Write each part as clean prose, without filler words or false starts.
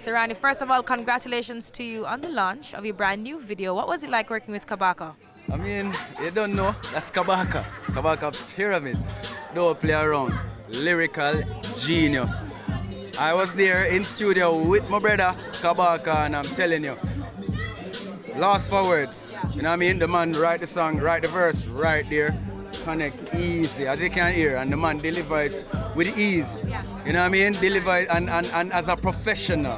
Serani, first of all, congratulations to you on the launch of your brand new video. What was it like working with Kabaka? I mean, you don't know, that's Kabaka. Kabaka Pyramid. Don't play around. Lyrical genius. I was there in studio with my brother Kabaka, and I'm telling you, lost for words. You know what I mean? The man write the song, write the verse right there, connect easy, as you can hear, and the man delivered with ease. You know what I mean? Delivered and as a professional.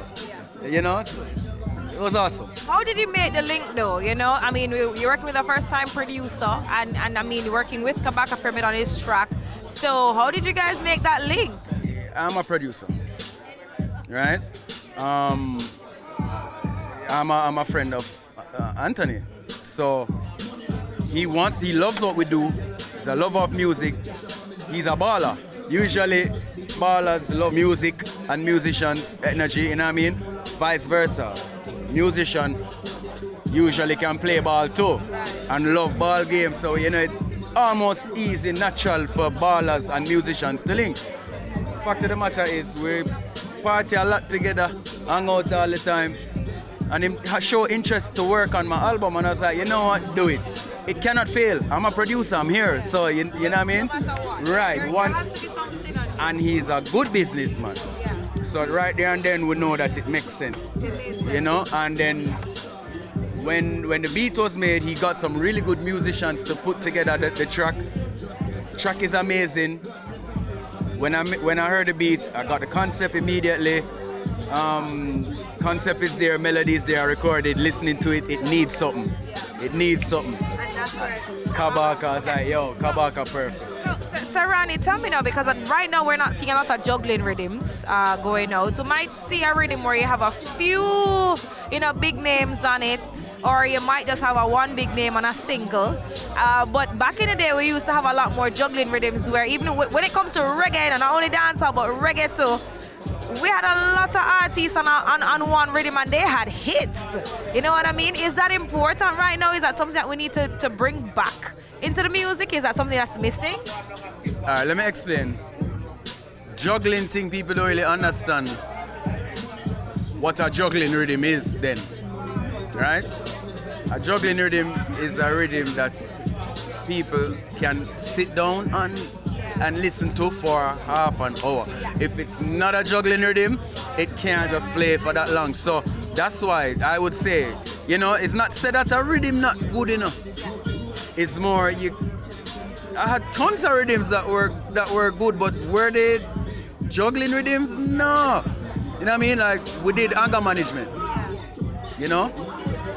You know? It was awesome. How did you make the link though? You know, I mean, you're working with a first-time producer, and I mean, working with Kabaka Pyramid on his track. So how did you guys make that link? I'm a producer, right? I'm a friend of Anthony. So he loves what we do. He's a lover of music. He's a baller. Usually ballers love music and musicians' energy, you know what I mean? Vice versa. Musician usually can play ball too and love ball games. So you know, it's almost easy, natural for ballers and musicians to link. Fact of the matter is we party a lot together, hang out all the time, and him show interest to work on my album, and I was like, you know what, do it. It cannot fail. I'm a producer, I'm here, so you know what I mean? Right, once, and he's a good businessman. So right there and then we know that it makes sense, you know, and then when the beat was made, he got some really good musicians to put together the track. Track is amazing. When I heard the beat, I got the concept immediately. Concept is there, melody is there, recorded, listening to it, it needs something. It needs something. And that's where Kabaka, I was like, yo, Kabaka perfect. So Serani, tell me now, because right now we're not seeing a lot of juggling rhythms going out. We might see a rhythm where you have a few, you know, big names on it, or you might just have one big name on a single. But back in the day, we used to have a lot more juggling rhythms where even when it comes to reggae, and not only dancehall, but reggae too, we had a lot of artists on one rhythm and they had hits. You know what I mean? Is that important right now? Is that something that we need to bring back into the music? Is that something that's missing? All right, let me explain. Juggling thing, people don't really understand what a juggling rhythm is then, right? A juggling rhythm is a rhythm that people can sit down and listen to for half an hour. If it's not a juggling rhythm, it can't just play for that long. So that's why I would say, you know, it's not said that a rhythm not good enough. It's more I had tons of rhythms that were good, but were they juggling rhythms? No. You know what I mean? Like we did anger management. You know?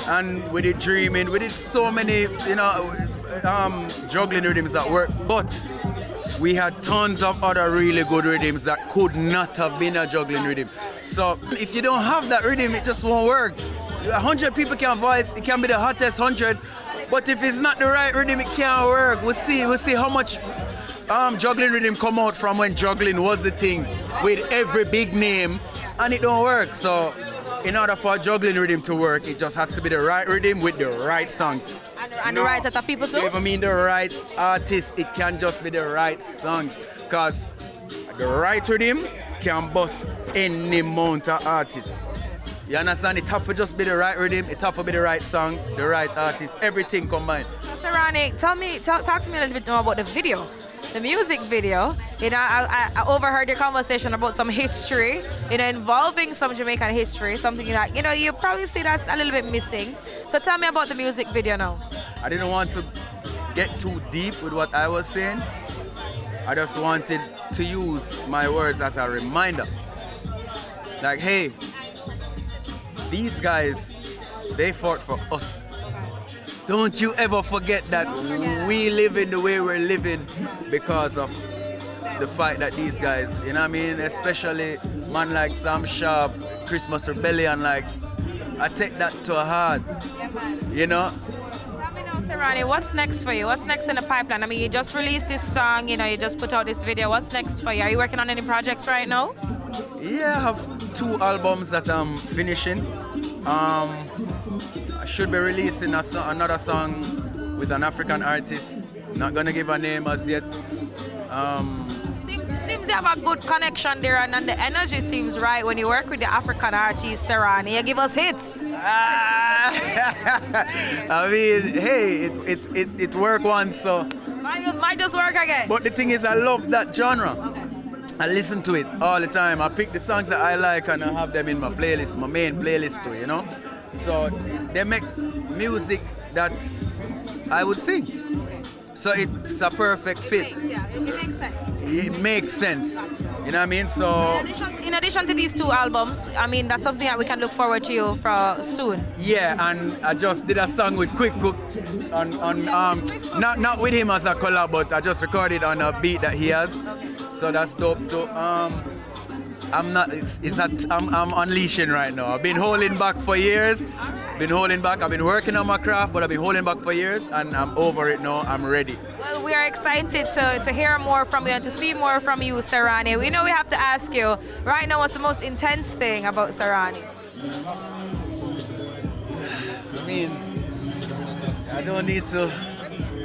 And we did dreaming, we did so many, you know, juggling rhythms that work, but we had tons of other really good rhythms that could not have been a juggling rhythm. So if you don't have that rhythm, it just won't work. 100 people can voice, it can be the hottest 100, but if it's not the right rhythm, it can't work. We'll see how much juggling rhythm come out from when juggling was the thing with every big name, and it don't work. So in order for a juggling rhythm to work, it just has to be the right rhythm with the right songs. And the right set of people too? If I mean the right artist, it can just be the right songs. Because the right rhythm can bust any amount of artists. You understand? It have to just be the right rhythm, it have to be the right song, the right artist, everything combined. So Serani, talk to me a little bit more about the video. The music video, you know, I overheard your conversation about some history, you know, involving some Jamaican history, something that, you know, you probably see that's a little bit missing. So tell me about the music video now. I didn't want to get too deep with what I was saying. I just wanted to use my words as a reminder. Like, hey, these guys, they fought for us. Don't you ever forget that we live in the way we're living because of the fight that these guys, you know what I mean? Especially man like Sam Sharp, Christmas Rebellion, like, I take that to heart, you know? Tell me now, Serani, what's next for you? What's next in the pipeline? I mean, you just released this song, you know, you just put out this video. What's next for you? Are you working on any projects right now? Yeah, I have 2 albums that I'm finishing. I should be releasing another song with an African artist. Not gonna give a name as yet. Seems you have a good connection there, and the energy seems right when you work with the African artist Serani. You give us hits. I mean, hey, it worked once, so. Might just work again. But the thing is, I love that genre. Okay. I listen to it all the time. I pick the songs that I like and I have them in my playlist, my main playlist too, you know? So they make music that I would sing. So it's a perfect fit. Yeah, it makes sense. It makes sense. You know what I mean? So In addition to these 2 albums, I mean, that's something that we can look forward to you for soon. yeah, and I just did a song with Quick Cook on not with him as a collab, but I just recorded on a beat that he has. So that's dope too. I'm unleashing right now. I've been holding back for years. I've been working on my craft, but I've been holding back for years, and I'm over it now. I'm ready. Well, we are excited to hear more from you and to see more from you, Serani. We know we have to ask you, right now, what's the most intense thing about Serani? I mean, I don't need to.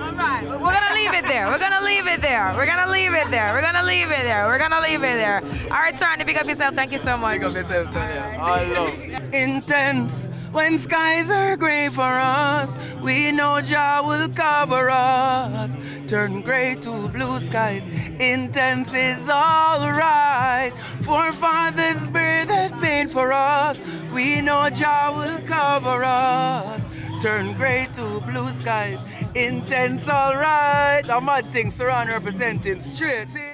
All right, we're gonna leave it there. We're gonna leave it there. We're gonna leave it there. We're gonna leave it there. We're gonna leave it there. All right, Serani, pick up yourself. Thank you so much. Pick up yourself, I love. Intense. When skies are gray for us, we know Jah will cover us. Turn gray to blue skies, intense is alright. Forefathers bear that pain for us, we know Jah will cover us. Turn gray to blue skies, intense alright. I'm mad thing, Serani representing straight. See?